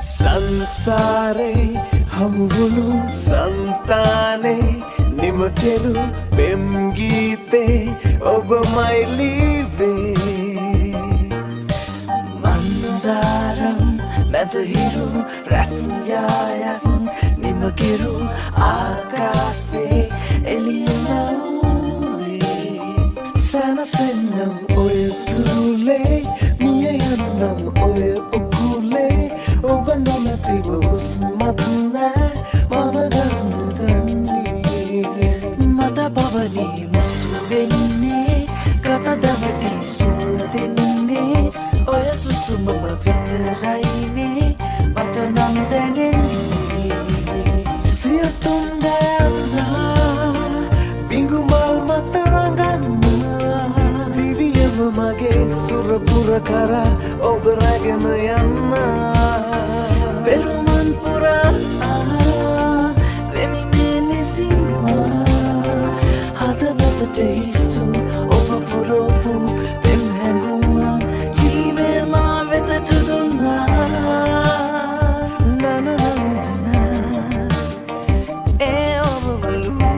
සංසාරේ හමුවුණු සන්තානේ නිමකෙරු පෙම් ගීතේ ඔබමයි ලීවේ මන්දාරම් මැදහිරු රැස්යායක් නිමකෙරු ආකාසේ එළියනවේ සනසෙන්නම් ඔය තුරුලේ මිය යන්නම් ඔය උකුලේ ඔබ නොමැතිව හුස්මත් නෑ මම ගන්නදන්නේ මත පවනේ මුසු වෙන්නේ ගත දවටි සුව දෙන්නේ ඔය සුසුමම විතරයිනේ මට නම් දැනෙන්නේ සියතුන් දැන්නා බිංගුමල් මත රඟන්නා දිවියම මගේ සුරපුර කරා ඔබ රැගෙන යන්නා පෙරුමන් පුරා වෙමි මෙලෙසින්වා හදවතට හිසු ඔබ පුරෝපු පෙම් හැඟුමක් ජීවය මා වෙතට දුන්නා ඒ ඔබ බලු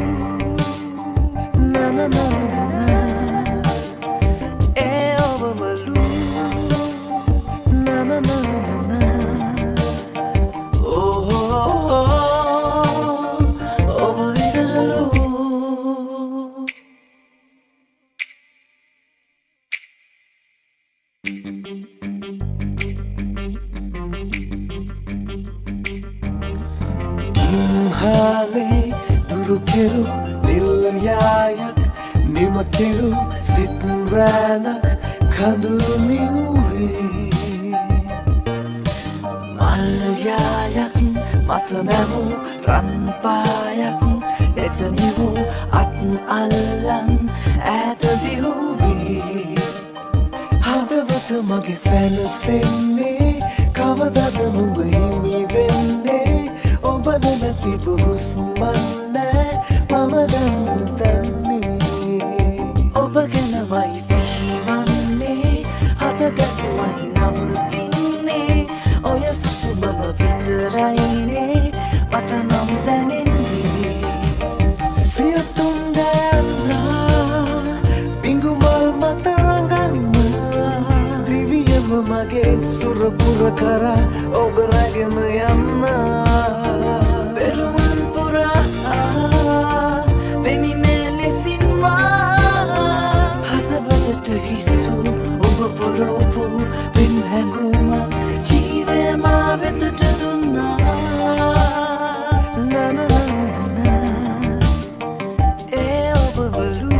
ඒ ඔබ බලු Kimhale durukeru nilyayak nimakeru sitranak kaduniwe Malayayak matamamu ranpayak netanivu atn allan ætadihuwe හදවත මගේ සැනසෙන්නේ කවදද නුඹ හිමි වෙන්නේ ඔබ නොමැතිව හුස්මක් නෑ මම දන්නේ ඔබ ගැනමයි සිහිවන්නේ හදගැසමයි නවතින්නේ ඔය සුසුමම විතරයිනේ මට නම් දැනෙන්නේ සියතුන් දැන්නා බිංගුමල් මත මගේ සුරපුර කරා ඔබ රැගෙන යන්නා පෙරුමන් පුරා වෙමි මෙලෙසින්වා හදවතට හිසු ඔබ පුරෝපු පෙම් හැඟුමක් ජීවය මා වෙතට දුන්නා ඒ ඔබ බලු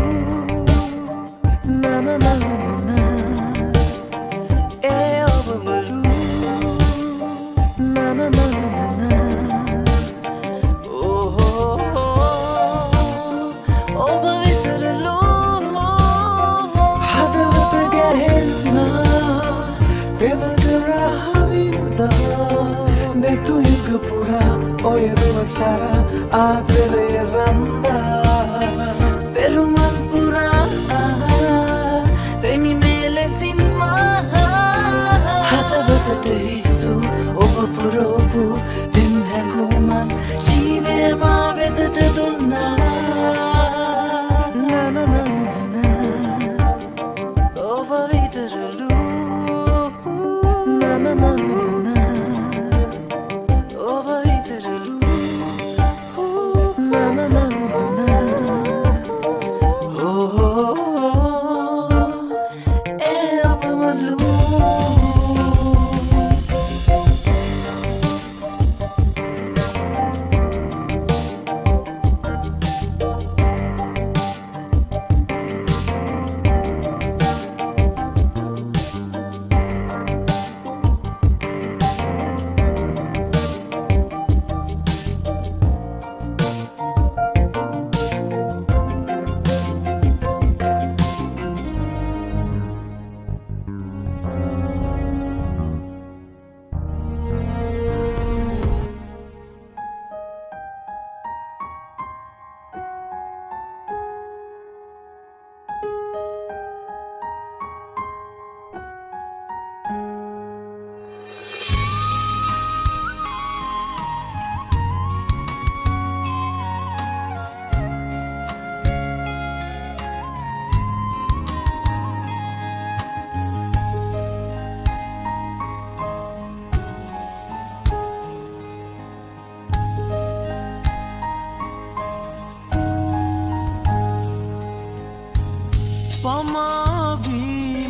Oy Sara adele randa peruman pura demi melesin ma hadavatata hisu oba puropu dem hanguman jeeve ma vedata dunna oba vitaralu over iteralu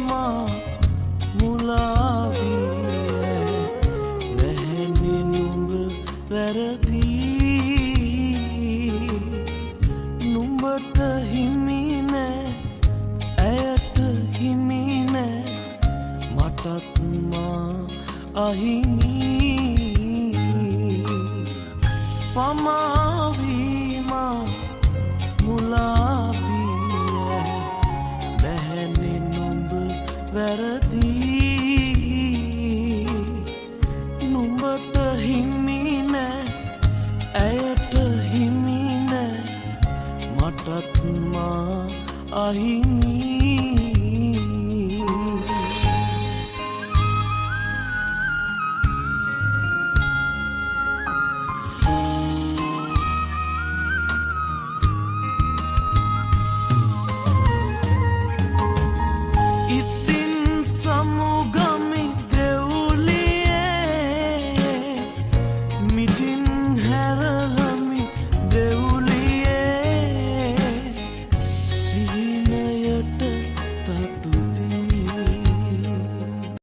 මා මුලාවී නැහැනේ නුඹ වැරදී නුඹට හිමි නෑ ඇයට හිමි නෑ මටත් මා අහිමි පමා